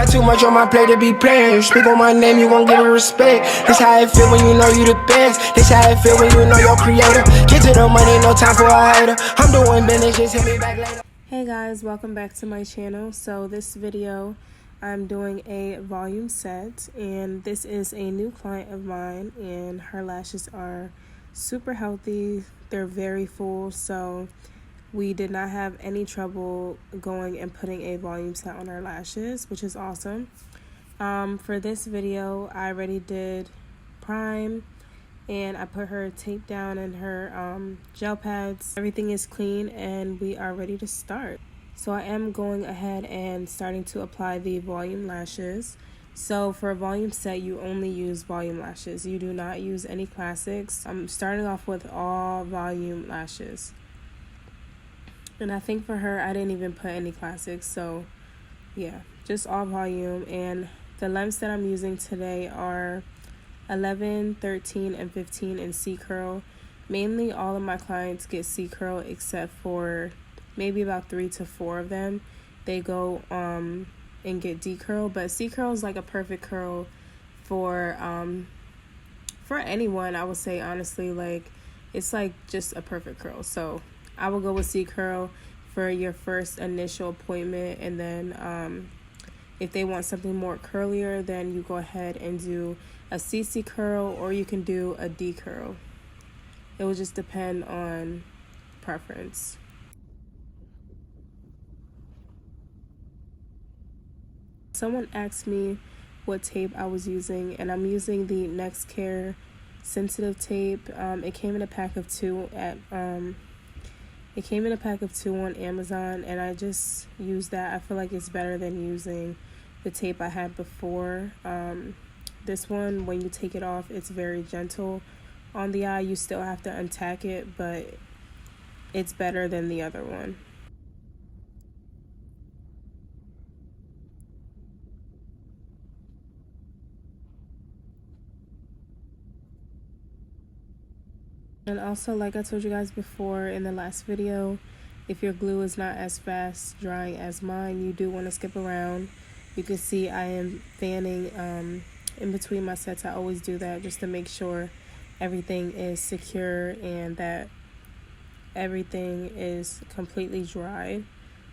got too much on my plate to be playing. You speak on my name, you gon' get a respect. This how it feel when you know you the best. This how it feel when you know your creator. Get to the money, no time for a hater. I'm doing business, just hit me back later. Hey guys, welcome back to my channel. So this video, I'm doing a volume set, and this is a new client of mine, and her lashes are super healthy. They're very full, so we did not have any trouble going and putting a volume set on her lashes, which is awesome. For this video, I already did prime, and I put her tape down and her gel pads. Everything is clean and we are ready to start. So I am going ahead and starting to apply the volume lashes. So for a volume set, you only use volume lashes. You do not use any classics. I'm starting off with all volume lashes. And I think for her, I didn't even put any classics. So yeah, just all volume. And the lengths that I'm using today are 11, 13, and 15 in C curl. Mainly all of my clients get C curl except for maybe about 3 to 4 of them. They go and get D curl, but C curl is like a perfect curl for anyone. I would say honestly, like it's like just a perfect curl. So I will go with C curl for your first initial appointment, and then if they want something more curlier, then you go ahead and do a CC curl, or you can do a D curl. It will just depend on preference. Someone asked me what tape I was using, and I'm using the NextCare sensitive tape. It came in a pack of 2 on Amazon, and I just use that. I feel like it's better than using the tape I had before. This one, when you take it off, it's very gentle on the eye. You still have to untack it, but it's better than the other one. And also, like I told you guys before in the last video, if your glue is not as fast drying as mine, you do want to skip around. You can see I am fanning in between my sets. I always do that just to make sure everything is secure and that everything is completely dry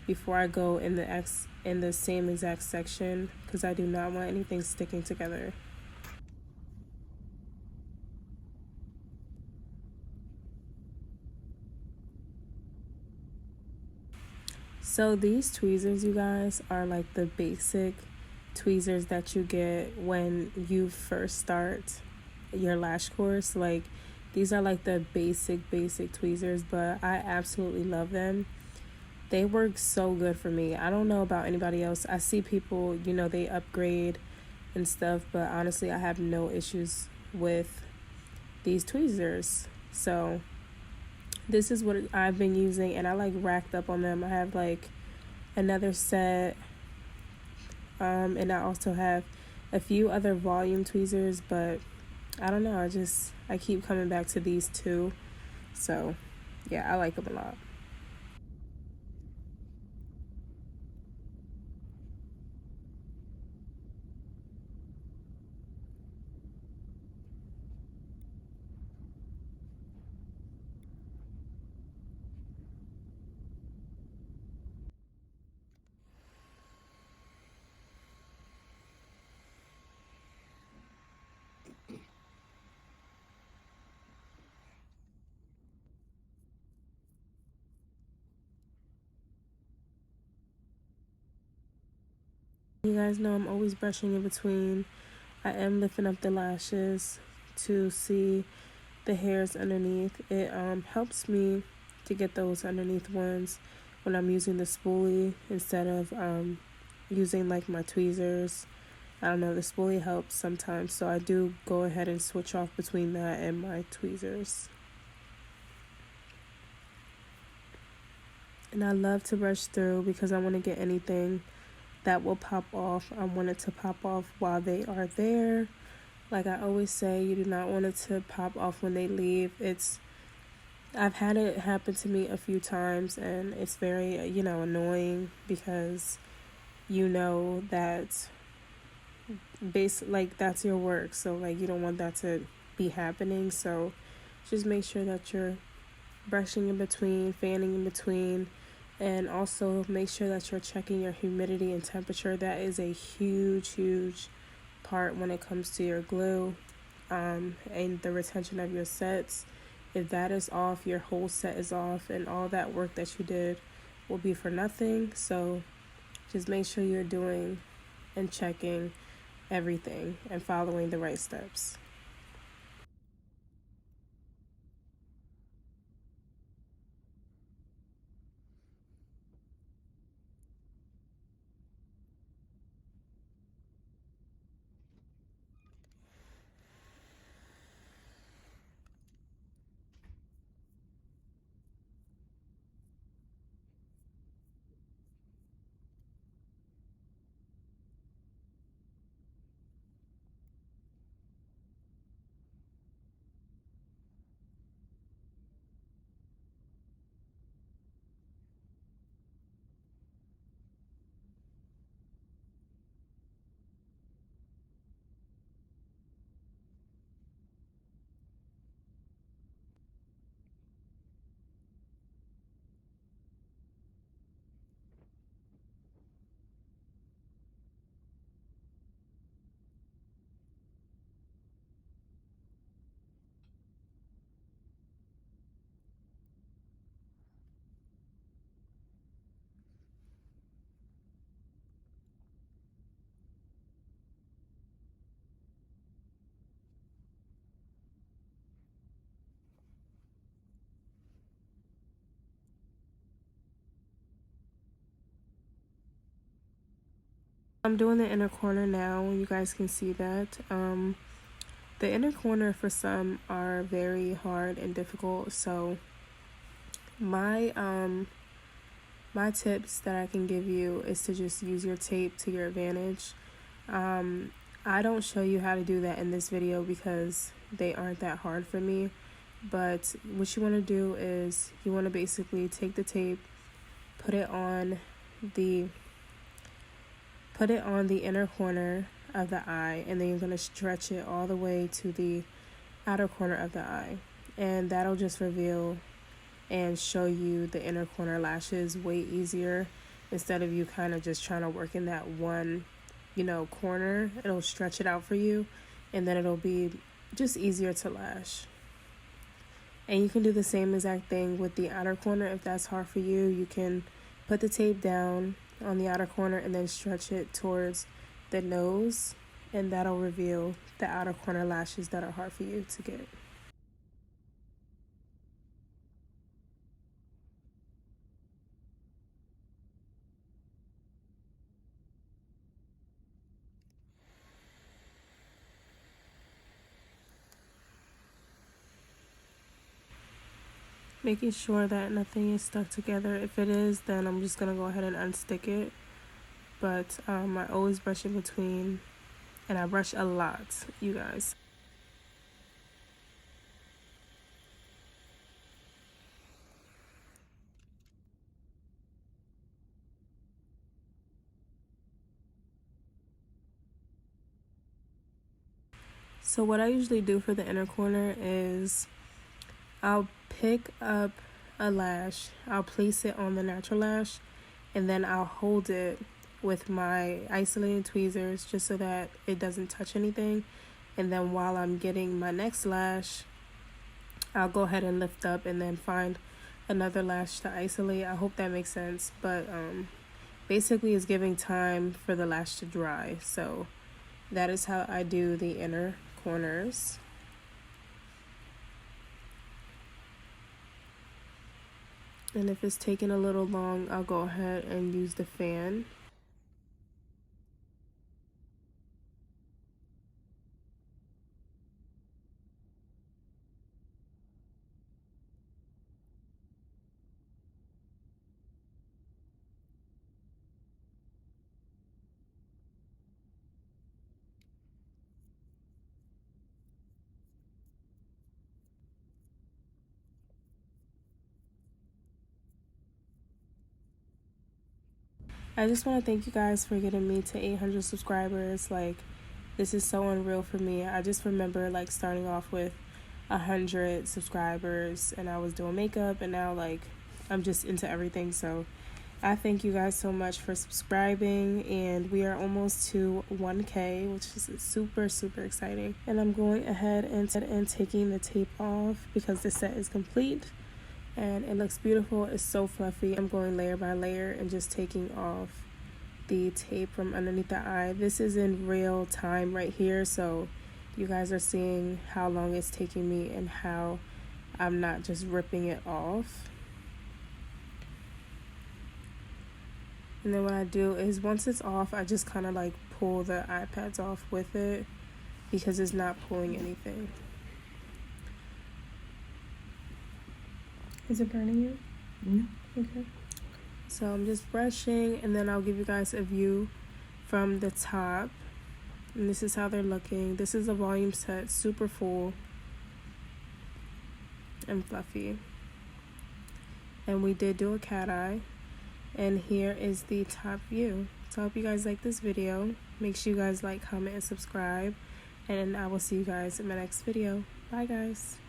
before I go in the same exact section, because I do not want anything sticking together. So these tweezers, you guys, are like the basic tweezers that you get when you first start your lash course. Like these are like the basic tweezers, but I absolutely love them. They work so good for me. I don't know about anybody else. I see people, you know, they upgrade and stuff, but honestly I have no issues with these tweezers. So this is what I've been using, and I like racked up on them. I have like another set, and I also have a few other volume tweezers, but I don't know, I keep coming back to these two. So yeah, I like them a lot. You guys know I'm always brushing in between. I am lifting up the lashes to see the hairs underneath. It helps me to get those underneath ones when I'm using the spoolie instead of using like my tweezers. I don't know, the spoolie helps sometimes, so I do go ahead and switch off between that and my tweezers. And I love to brush through because I want to get anything that will pop off. I want it to pop off while they are there. Like I always say, you do not want it to pop off when they leave. I've had it happen to me a few times, and it's very, annoying, because you know that like that's your work, so like you don't want that to be happening. So just make sure that you're brushing in between, fanning in between, and also make sure that you're checking your humidity and temperature. That is a huge part when it comes to your glue, and the retention of your sets. If that is off, your whole set is off, and all that work that you did will be for nothing. So just make sure you're doing and checking everything and following the right steps. I'm doing the inner corner now. You guys can see that. The inner corner for some are very hard and difficult. So my tips that I can give you is to just use your tape to your advantage. I don't show you how to do that in this video because they aren't that hard for me. But what you want to do is you want to basically take the tape, put it on the inner corner of the eye, and then you're going to stretch it all the way to the outer corner of the eye, and that'll just reveal and show you the inner corner lashes way easier. Instead of you kind of just trying to work in that one corner, it'll stretch it out for you, and then it'll be just easier to lash. And you can do the same exact thing with the outer corner. If that's hard for you, you can put the tape down on the outer corner and then stretch it towards the nose, and that'll reveal the outer corner lashes that are hard for you to get. Making sure that nothing is stuck together. If it is, then I'm just gonna go ahead and unstick it. But I always brush in between, and I brush a lot, you guys. So what I usually do for the inner corner is I'll pick up a lash, I'll place it on the natural lash, and then I'll hold it with my isolated tweezers just so that it doesn't touch anything. And then while I'm getting my next lash, I'll go ahead and lift up and then find another lash to isolate. I hope that makes sense, but basically it's giving time for the lash to dry. So that is how I do the inner corners. And if it's taking a little long, I'll go ahead and use the fan. I just want to thank you guys for getting me to 800 subscribers. Like, This is so unreal for me. I just remember like starting off with 100 subscribers and I was doing makeup, and now like I'm just into everything. So I thank you guys so much for subscribing, and we are almost to 1K, which is super exciting. And I'm going ahead and taking the tape off because the set is complete and it looks beautiful. It's so fluffy. I'm going layer by layer and just taking off the tape from underneath the eye. This is in real time right here, so you guys are seeing how long it's taking me and how I'm not just ripping it off. And then what I do is once it's off, I just kind of like pull the eye pads off with it because it's not pulling anything. Is it burning you? No. Okay. So I'm just brushing, and then I'll give you guys a view from the top. And this is how they're looking. This is a volume set, super full and fluffy. And we did do a cat eye. And here is the top view. So I hope you guys like this video. Make sure you guys like, comment, and subscribe. And I will see you guys in my next video. Bye guys.